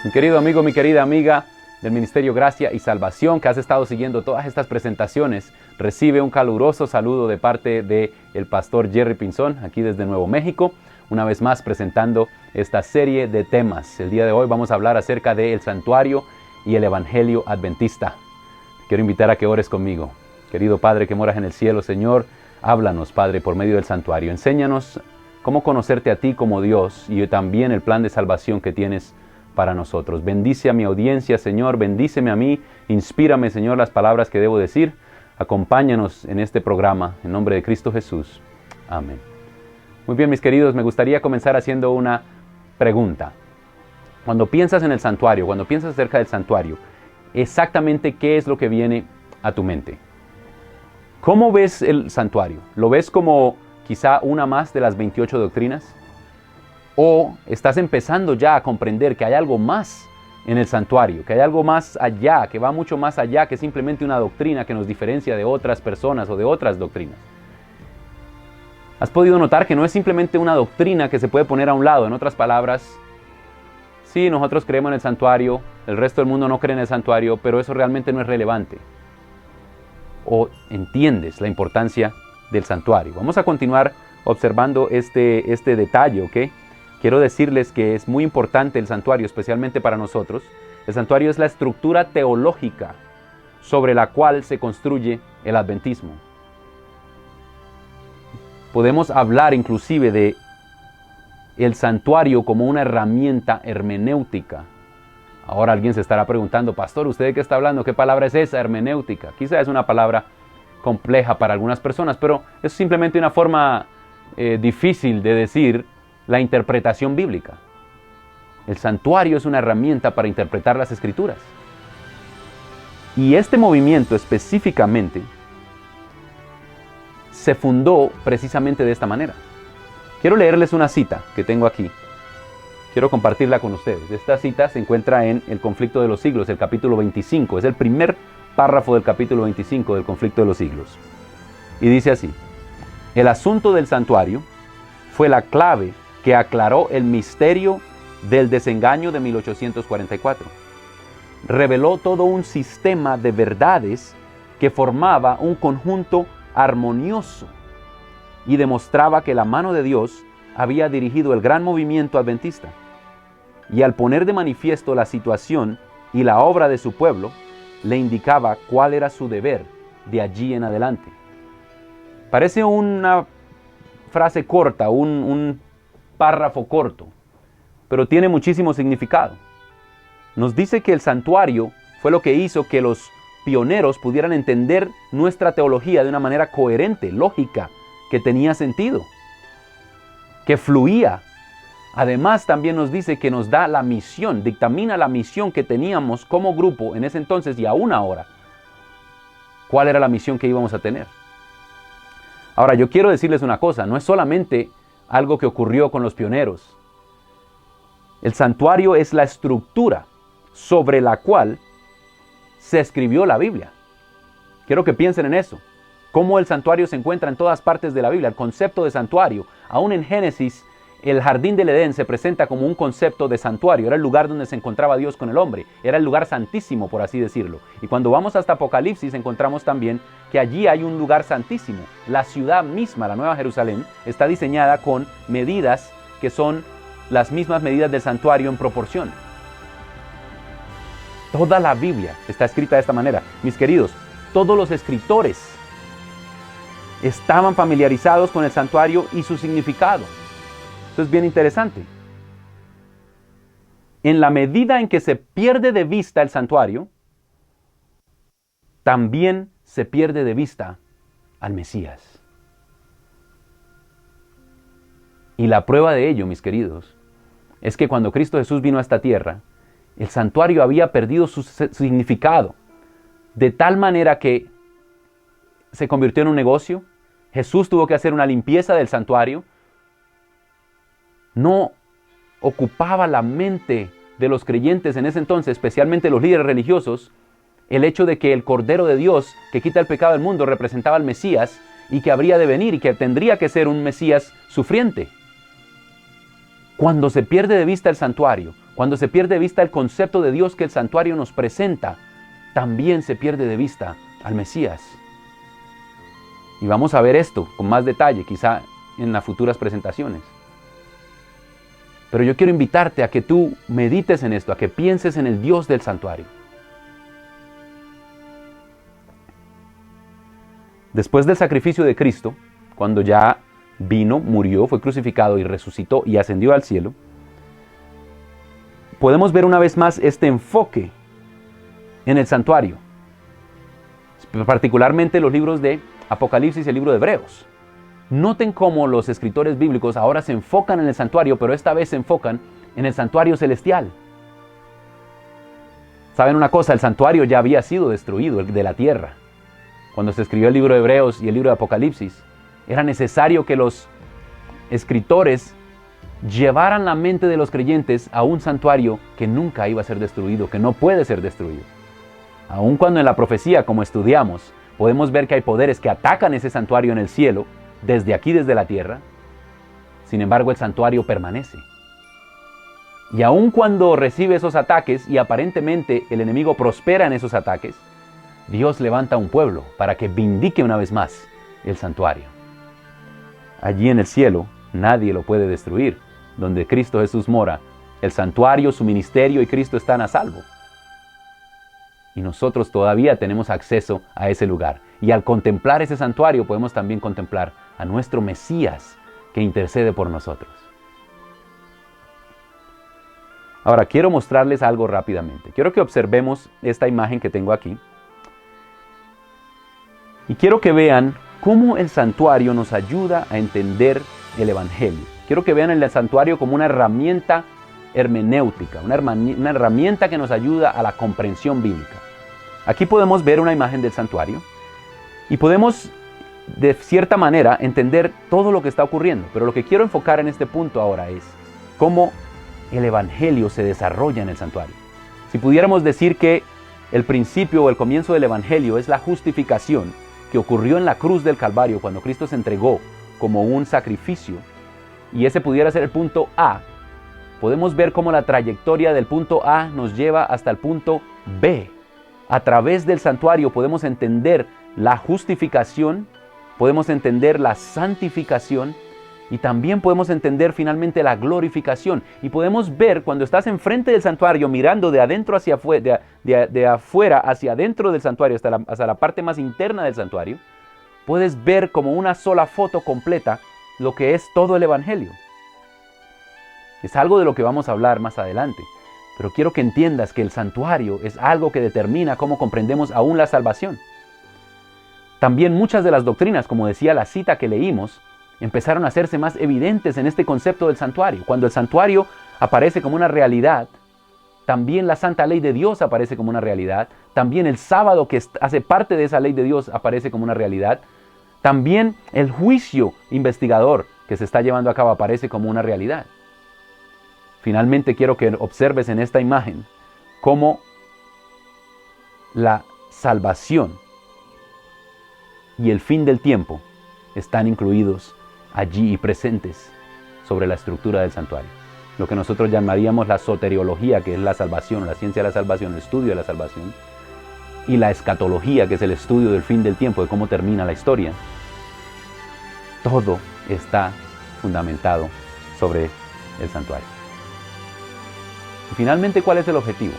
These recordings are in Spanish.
Mi querido amigo, mi querida amiga del Ministerio Gracia y Salvación, que has estado siguiendo todas estas presentaciones, recibe un caluroso saludo de parte del pastor Jerry Pinzón, aquí desde Nuevo México, una vez más presentando esta serie de temas. El día de hoy vamos a hablar acerca del santuario y el evangelio adventista. Quiero invitar a que ores conmigo. Querido Padre que moras en el cielo, Señor, háblanos, Padre, por medio del santuario. Enséñanos cómo conocerte a ti como Dios y también el plan de salvación que tienes para nosotros. Bendice a mi audiencia, Señor, bendíceme a mí, inspírame, Señor, las palabras que debo decir. Acompáñanos en este programa, en nombre de Cristo Jesús. Amén. Muy bien, mis queridos, me gustaría comenzar haciendo una pregunta. Cuando piensas en el santuario, cuando piensas acerca del santuario, exactamente qué es lo que viene a tu mente. ¿Cómo ves el santuario? ¿Lo ves como quizá una más de las 28 doctrinas? ¿O estás empezando ya a comprender que hay algo más en el santuario, que hay algo más allá, que va mucho más allá que simplemente una doctrina que nos diferencia de otras personas o de otras doctrinas? ¿Has podido notar que no es simplemente una doctrina que se puede poner a un lado? En otras palabras, sí, nosotros creemos en el santuario, el resto del mundo no cree en el santuario, pero eso realmente no es relevante. ¿O entiendes la importancia del santuario? Vamos a continuar observando este detalle, ¿ok? Quiero decirles que es muy importante el santuario, especialmente para nosotros. El santuario es la estructura teológica sobre la cual se construye el adventismo. Podemos hablar inclusive de el santuario como una herramienta hermenéutica. Ahora alguien se estará preguntando, pastor, ¿usted de qué está hablando? ¿Qué palabra es esa, hermenéutica? Quizá es una palabra compleja para algunas personas, pero es simplemente una forma difícil de decir la interpretación bíblica. El santuario es una herramienta para interpretar las Escrituras. Y este movimiento específicamente se fundó precisamente de esta manera. Quiero leerles una cita que tengo aquí. Quiero compartirla con ustedes. Esta cita se encuentra en El Conflicto de los Siglos, el capítulo 25. Es el primer párrafo del capítulo 25 del Conflicto de los Siglos. Y dice así: el asunto del santuario fue la clave que aclaró el misterio del desengaño de 1844. Reveló todo un sistema de verdades que formaba un conjunto armonioso y demostraba que la mano de Dios había dirigido el gran movimiento adventista. Y al poner de manifiesto la situación y la obra de su pueblo, le indicaba cuál era su deber de allí en adelante. Parece una frase corta, un párrafo corto, pero tiene muchísimo significado. Nos dice que el santuario fue lo que hizo que los pioneros pudieran entender nuestra teología de una manera coherente, lógica, que tenía sentido, que fluía. Además, también nos dice que nos da la misión, dictamina la misión que teníamos como grupo en ese entonces y aún ahora. ¿Cuál era la misión que íbamos a tener? Ahora, yo quiero decirles una cosa, no es solamente algo que ocurrió con los pioneros. El santuario es la estructura sobre la cual se escribió la Biblia. Quiero que piensen en eso. Cómo el santuario se encuentra en todas partes de la Biblia. El concepto de santuario, aún en Génesis, el jardín del Edén se presenta como un concepto de santuario. Era el lugar donde se encontraba Dios con el hombre. Era el lugar santísimo, por así decirlo. Y cuando vamos hasta Apocalipsis encontramos también que allí hay un lugar santísimo. La ciudad misma, la Nueva Jerusalén, está diseñada con medidas que son las mismas medidas del santuario en proporción. Toda la Biblia está escrita de esta manera. Mis queridos, todos los escritores estaban familiarizados con el santuario y su significado. Esto es bien interesante. En la medida en que se pierde de vista el santuario, también se pierde de vista al Mesías. Y la prueba de ello, mis queridos, es que cuando Cristo Jesús vino a esta tierra, el santuario había perdido su significado, de tal manera que se convirtió en un negocio. Jesús tuvo que hacer una limpieza del santuario. No ocupaba la mente de los creyentes en ese entonces, especialmente los líderes religiosos, el hecho de que el Cordero de Dios que quita el pecado del mundo representaba al Mesías y que habría de venir y que tendría que ser un Mesías sufriente. Cuando se pierde de vista el santuario, Cuando se pierde de vista el concepto de Dios que el santuario nos presenta, también se pierde de vista al Mesías. Y vamos a ver esto con más detalle, quizá en las futuras presentaciones. Pero yo quiero invitarte a que tú medites en esto, a que pienses en el Dios del santuario. Después del sacrificio de Cristo, cuando ya vino, murió, fue crucificado y resucitó y ascendió al cielo, podemos ver una vez más este enfoque en el santuario, particularmente los libros de Apocalipsis y el libro de Hebreos. Noten cómo los escritores bíblicos ahora se enfocan en el santuario, pero esta vez se enfocan en el santuario celestial. ¿Saben una cosa? El santuario ya había sido destruido, el de la tierra. Cuando se escribió el libro de Hebreos y el libro de Apocalipsis, era necesario que los escritores llevaran la mente de los creyentes a un santuario que nunca iba a ser destruido, que no puede ser destruido. Aun cuando en la profecía, como estudiamos, podemos ver que hay poderes que atacan ese santuario en el cielo, desde aquí, desde la tierra, sin embargo el santuario permanece. Y aun cuando recibe esos ataques y aparentemente el enemigo prospera en esos ataques, Dios levanta un pueblo para que vindique una vez más el santuario. Allí en el cielo nadie lo puede destruir. Donde Cristo Jesús mora, el santuario, su ministerio y Cristo están a salvo. Y nosotros todavía tenemos acceso a ese lugar. Y al contemplar ese santuario podemos también contemplar a nuestro Mesías que intercede por nosotros. Ahora quiero mostrarles algo rápidamente. Quiero que observemos esta imagen que tengo aquí. Y quiero que vean cómo el santuario nos ayuda a entender el Evangelio. Quiero que vean el santuario como una herramienta hermenéutica, una herramienta que nos ayuda a la comprensión bíblica. Aquí podemos ver una imagen del santuario y podemos de cierta manera entender todo lo que está ocurriendo. Pero lo que quiero enfocar en este punto ahora es cómo el Evangelio se desarrolla en el santuario. Si pudiéramos decir que el principio o el comienzo del Evangelio es la justificación que ocurrió en la cruz del Calvario cuando Cristo se entregó como un sacrificio, y ese pudiera ser el punto A, podemos ver cómo la trayectoria del punto A nos lleva hasta el punto B. A través del santuario podemos entender la justificación, podemos entender la santificación y también podemos entender finalmente la glorificación. Y podemos ver cuando estás enfrente del santuario mirando de adentro hacia afuera, de afuera hacia adentro del santuario hasta la parte más interna del santuario, puedes ver como una sola foto completa lo que es todo el Evangelio. Es algo de lo que vamos a hablar más adelante, pero quiero que entiendas que el santuario es algo que determina cómo comprendemos aún la salvación. También muchas de las doctrinas, como decía la cita que leímos, empezaron a hacerse más evidentes en este concepto del santuario. Cuando el santuario aparece como una realidad, también la santa ley de Dios aparece como una realidad, también el sábado que hace parte de esa ley de Dios aparece como una realidad, también el juicio investigador que se está llevando a cabo aparece como una realidad. Finalmente quiero que observes en esta imagen cómo la salvación y el fin del tiempo están incluidos allí y presentes sobre la estructura del santuario. Lo que nosotros llamaríamos la soteriología, que es la salvación, la ciencia de la salvación, el estudio de la salvación, y la escatología, que es el estudio del fin del tiempo, de cómo termina la historia. Todo está fundamentado sobre el santuario. Y finalmente, ¿cuál es el objetivo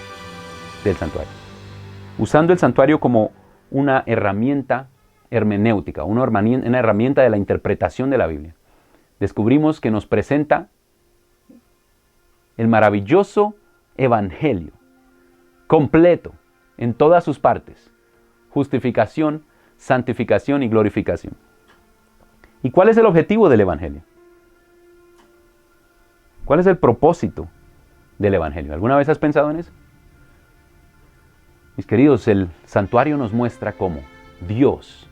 del santuario? Usando el santuario como una herramienta hermenéutica, una herramienta de la interpretación de la Biblia, descubrimos que nos presenta el maravilloso evangelio, completo, en todas sus partes: justificación, santificación y glorificación. ¿Y cuál es el objetivo del evangelio? ¿Cuál es el propósito del evangelio? ¿Alguna vez has pensado en eso? Mis queridos, el santuario nos muestra cómo Dios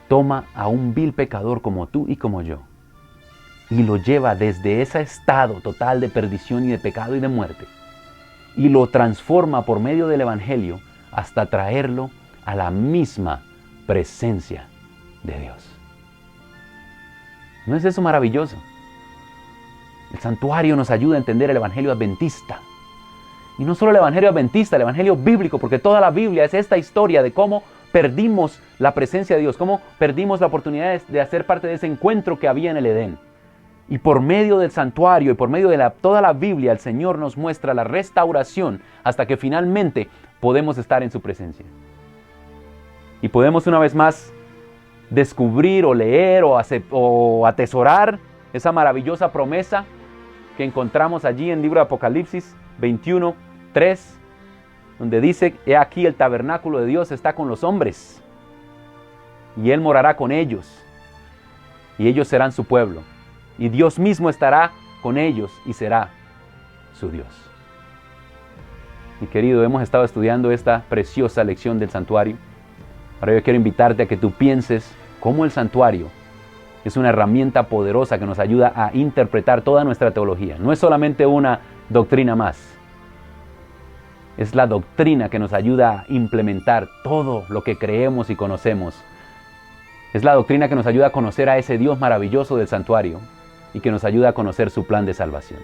toma a un vil pecador como tú y como yo y lo lleva desde ese estado total de perdición y de pecado y de muerte y lo transforma por medio del evangelio hasta traerlo a la misma presencia de Dios. ¿No es eso maravilloso? El santuario nos ayuda a entender el evangelio adventista, Y no solo el Evangelio adventista, el Evangelio bíblico, porque toda la Biblia es esta historia de cómo perdimos la presencia de Dios, cómo perdimos la oportunidad de hacer parte de ese encuentro que había en el Edén. Y por medio del santuario y por medio de toda la Biblia, el Señor nos muestra la restauración hasta que finalmente podemos estar en su presencia. Y podemos una vez más descubrir o leer o atesorar esa maravillosa promesa que encontramos allí en el libro de Apocalipsis 21:3, donde dice: he aquí el tabernáculo de Dios está con los hombres, y Él morará con ellos, y ellos serán su pueblo, y Dios mismo estará con ellos y será su Dios. Mi querido, hemos estado estudiando esta preciosa lección del santuario. Ahora yo quiero invitarte a que tú pienses cómo el santuario es una herramienta poderosa que nos ayuda a interpretar toda nuestra teología. No es solamente una doctrina más. Es la doctrina que nos ayuda a implementar todo lo que creemos y conocemos. Es la doctrina que nos ayuda a conocer a ese Dios maravilloso del santuario y que nos ayuda a conocer su plan de salvación.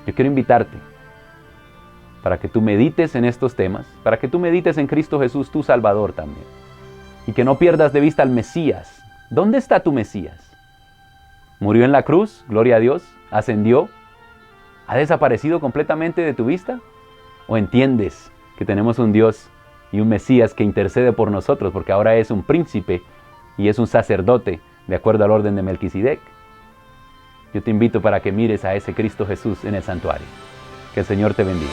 Yo quiero invitarte para que tú medites en estos temas, para que tú medites en Cristo Jesús, tu Salvador también. Y que no pierdas de vista al Mesías. ¿Dónde está tu Mesías? ¿Murió en la cruz? Gloria a Dios. ¿Ascendió? ¿Ha desaparecido completamente de tu vista? ¿O entiendes que tenemos un Dios y un Mesías que intercede por nosotros, porque ahora es un príncipe y es un sacerdote de acuerdo al orden de Melquisedec? Yo te invito para que mires a ese Cristo Jesús en el santuario. Que el Señor te bendiga.